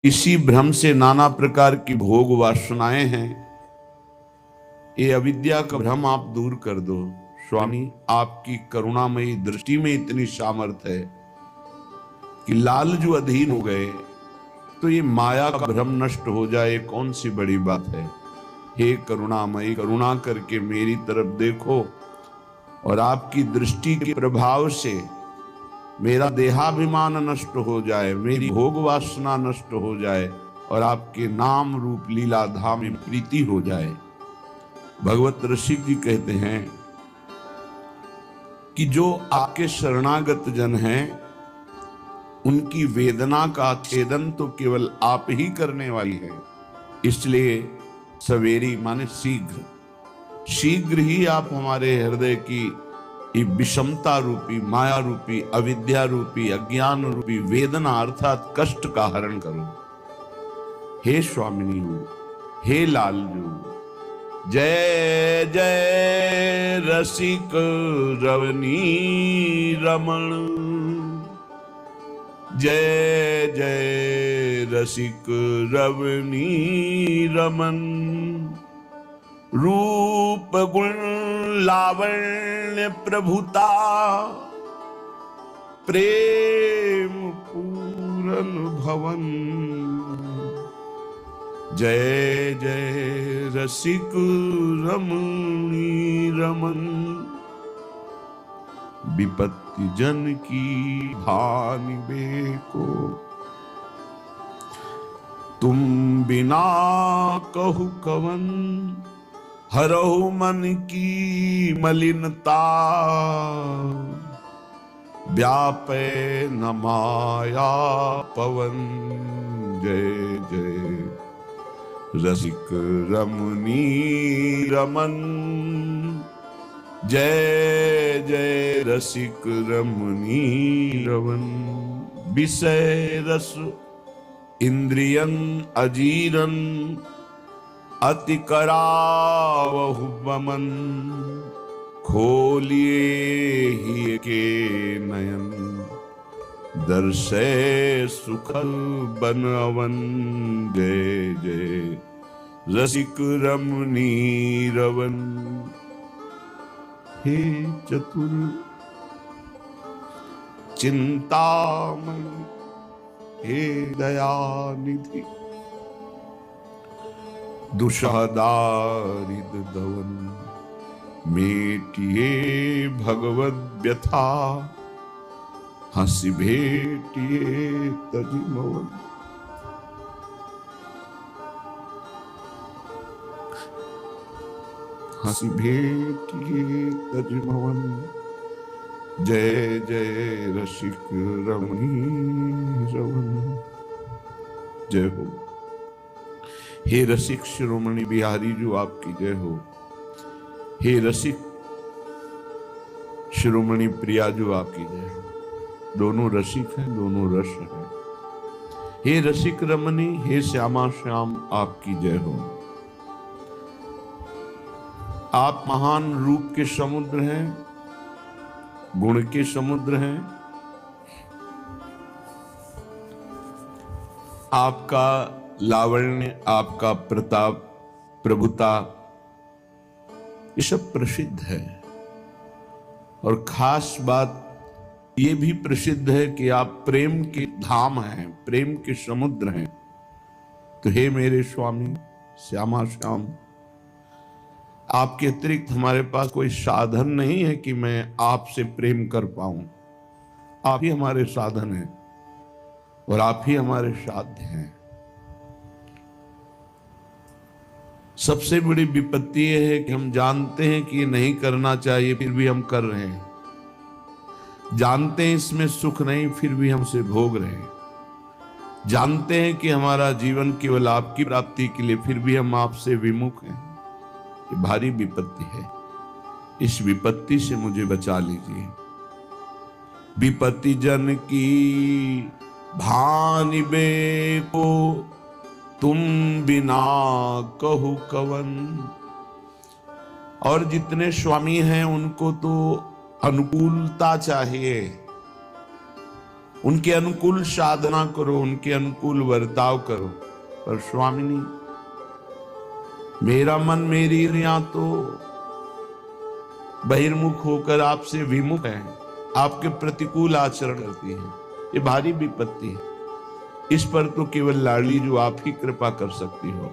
इसी भ्रम से नाना प्रकार की भोग वासनाएं हैं। ये अविद्या का भ्रम आप दूर कर दो। स्वामी, आपकी करुणामयी दृष्टि में इतनी सामर्थ्य है कि लालजू अधीन हो गए तो ये माया का भ्रम नष्ट हो जाए, कौन सी बड़ी बात है। हे करुणामयी, करुणा करके मेरी तरफ देखो और आपकी दृष्टि के प्रभाव से मेरा देहाभिमान नष्ट हो जाए, मेरी भोग वासना नष्ट हो जाए और आपके नाम रूप लीला धाम में प्रीति हो जाए। भगवत ऋषि जी कहते हैं कि जो आपके शरणागत जन हैं उनकी वेदना का छेदन तो केवल आप ही करने वाली है। इसलिए सवेरी माने शीघ्र, शीघ्र ही आप हमारे हृदय की विषमता रूपी, माया रूपी, अविद्या रूपी, अज्ञान रूपी वेदना अर्थात कष्ट का हरण करो। हे स्वामिनी, हे लालजू, जय जय रसिक रवनी रमण, जय जय रसिक रवनी रमन। रूप गुण लावण्य प्रभुता, प्रेम पूरन भवन। जय जय रसिक रमणी रमन। विपत्ति जन की हानि बेको, तुम बिना कहु कवन। हरहु मन की मलिनता, व्यापे न माया पवन। जय जय रसिक रमणी रमन, जय जय रसिक रमणी रमन। विषय रस इंद्रियन अजीरन, अति करावहु बमन। खोलिए ही के नयन, दर्शे सुखल बनवन। जय जय रसिक रमणी रवन। हे चतुर चिंतामणि, हे दयानिधि, दुषदारिद दवन। मेटिए भगवद व्यथा, हंसी भेटिए तजिमवन। हंसी भेटिए तजिमवन। जय जय रसिक रमणी रमन। जय हो। हे रसिक शिरोमणि बिहारी जो आपकी जय हो। हे रसिक शिरोमणि प्रिया जो आपकी जय हो। दोनों रसिक हैं, दोनों रस हैं। हे रसिक रमणी, हे श्यामा श्याम आपकी जय हो। आप महान रूप के समुद्र हैं, गुण के समुद्र हैं। आपका लावण्य, आपका प्रताप, प्रभुता, ये सब प्रसिद्ध है। और खास बात ये भी प्रसिद्ध है कि आप प्रेम के धाम हैं, प्रेम के समुद्र हैं। तो हे मेरे स्वामी श्यामा श्याम, आपके अतिरिक्त हमारे पास कोई साधन नहीं है कि मैं आपसे प्रेम कर पाऊं। आप ही हमारे साधन हैं और आप ही हमारे साध्य हैं। सबसे बड़ी विपत्ति यह है कि हम जानते हैं कि ये नहीं करना चाहिए, फिर भी हम कर रहे हैं। जानते हैं इसमें सुख नहीं, फिर भी हम उसे भोग रहे हैं। जानते हैं कि हमारा जीवन केवल आपकी प्राप्ति के लिए, फिर भी हम आपसे विमुख हैं। ये भारी विपत्ति है। इस विपत्ति से मुझे बचा लीजिए। विपत्ति जन की भानि बेको, तुम बिना कहु कवन। और जितने स्वामी हैं उनको तो अनुकूलता चाहिए, उनके अनुकूल साधना करो, उनके अनुकूल बर्ताव करो। पर स्वामिनी, मेरा मन, मेरी इंद्रियां तो बहिर्मुख होकर आपसे विमुख है, आपके प्रतिकूल आचरण करती है। ये भारी विपत्ति है। इस पर तो केवल लाडली जो आप ही कृपा कर सकती हो।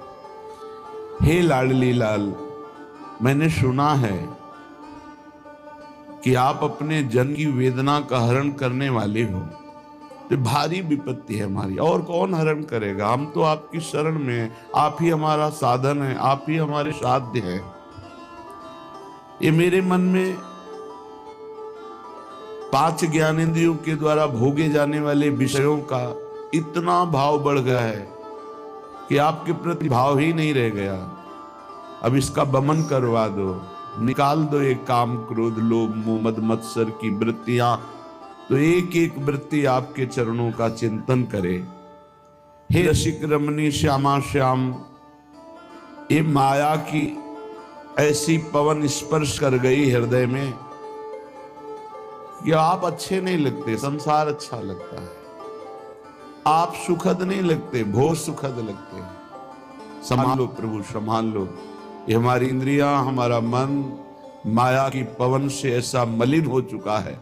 हे लाडली लाल, मैंने सुना है कि आप अपने जन की वेदना का हरण करने वाले हो। तो भारी विपत्ति है हमारी, और कौन हरण करेगा? हम तो आपकी शरण में हैं, आप ही हमारा साधन है, आप ही हमारे साध्य हैं। ये मेरे मन में 5 ज्ञानेंद्रियों के द्वारा भोगे जाने वाले विषयों का इतना भाव बढ़ गया है कि आपके प्रति भाव ही नहीं रह गया। अब इसका दमन करवा दो, निकाल दो ये काम, क्रोध, लोभ, मोह, मद, मत्सर की वृत्तियां। तो एक एक वृत्ति आपके चरणों का चिंतन करे। हे रसिक रमणी श्यामा श्याम, ये माया की ऐसी पवन स्पर्श कर गई हृदय में कि आप अच्छे नहीं लगते, संसार अच्छा लगता है। आप सुखद नहीं लगते, भोग सुखद लगते हैं। संभाल लो प्रभु, संभाल लो। ये हमारी इंद्रियां, हमारा मन माया की पवन से ऐसा मलिन हो चुका है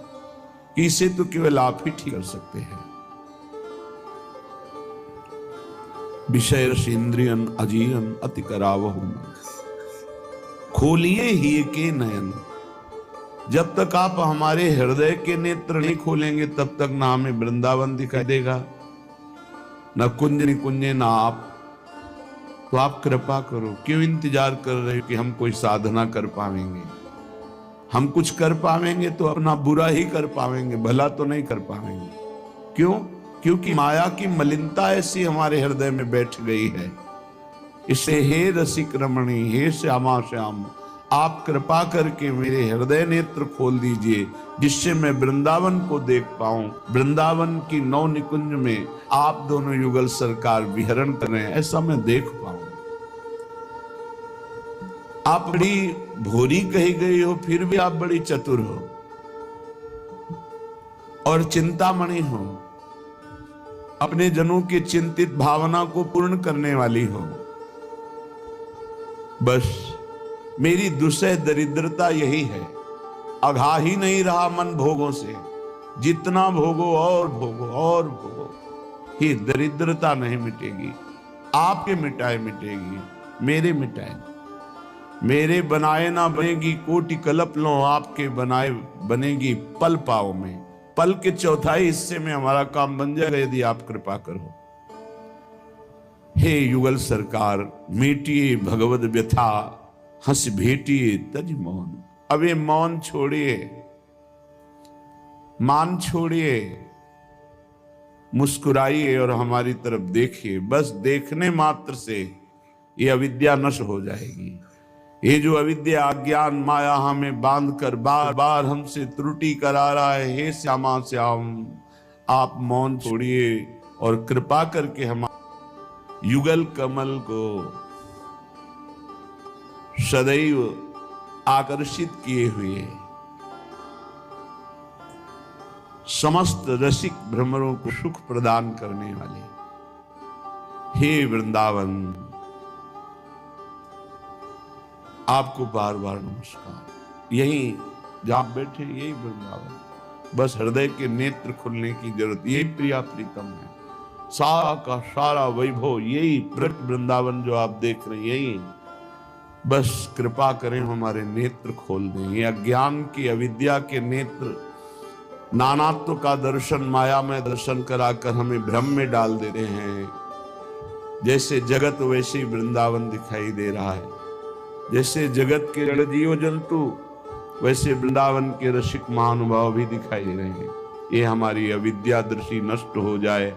कि इसे तो केवल आप ही ठीक कर सकते हैं। विषय रस इंद्रियन अजीरन अति करावहु मन, खोलिए ही के नयन। जब तक आप हमारे हृदय के नेत्र नहीं खोलेंगे तब तक ना हमें वृंदावन दिखाई देगा, न कुंज निकुंजे, ना आप। तो आप कृपा करो। क्यों इंतजार कर रहे हो कि हम कोई साधना कर पाएंगे? हम कुछ कर पाएंगे तो अपना बुरा ही कर पाएंगे, भला तो नहीं कर पाएंगे। क्यों? क्योंकि माया की मलिनता ऐसी हमारे हृदय में बैठ गई है। इसे हे रसिक रमणी, हे श्यामा श्याम, आप कृपा करके मेरे हृदय नेत्र खोल दीजिए, जिससे मैं वृंदावन को देख पाऊं। वृंदावन की नौ निकुंज में आप दोनों युगल सरकार विहरण कर रहे हैं, ऐसा मैं देख पाऊं। आप बड़ी भोरी कही गई हो, फिर भी आप बड़ी चतुर हो और चिंतामणि हो। अपने जनों की चिंतित भावना को पूर्ण करने वाली हो। बस मेरी दुसह दरिद्रता यही है, अघा ही नहीं रहा मन भोगों से। जितना भोगो और भोगो और भोगो, ही दरिद्रता नहीं मिटेगी। आपके मिटाए मिटेगी, मेरे मिटाए। मेरे बनाए ना बनेगी कोटि कल्प लो, आपके बनाए बनेगी पल पाओ में। पल के चौथाई हिस्से में हमारा काम बन जाएगा यदि आप कृपा करो। हे युगल सरकार, मीटिए भगवद व्यथा, हंस भेटिए तज मौन। अब ये मौन छोड़िए, मान छोड़िए, मुस्कुराइए और हमारी तरफ देखिए। बस देखने मात्र से ये अविद्या नष्ट हो जाएगी। ये जो अविद्या अज्ञान माया हमें बांध कर बार बार हमसे त्रुटि करा रहा है, हे श्यामा श्याम, आप मौन छोड़िए और कृपा करके हम युगल कमल को सदैव आकर्षित किए हुए समस्त रसिक भ्रमरों को सुख प्रदान करने वाले हे वृंदावन, आपको बार बार नमस्कार। यही जहां बैठे यही वृंदावन, बस हृदय के नेत्र खुलने की जरूरत। यही प्रिया प्रीतम है। सारा का सारा वैभव यही प्रकट वृंदावन जो आप देख रहे हैं, यही। बस कृपा करें, हमारे नेत्र खोल दें। ये अज्ञान की अविद्या के नेत्र नानात्व का दर्शन, माया में दर्शन कराकर हमें भ्रम में डाल दे रहे हैं। जैसे जगत वैसे ही वृंदावन दिखाई दे रहा है। जैसे जगत के जड़ जीव जंतु वैसे वृंदावन के रसिक महानुभाव भी दिखाई दे रहे हैं। ये हमारी अविद्या दृष्टि नष्ट हो जाए,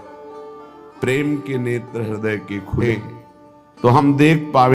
प्रेम के नेत्र हृदय के खुले तो हम देख पावे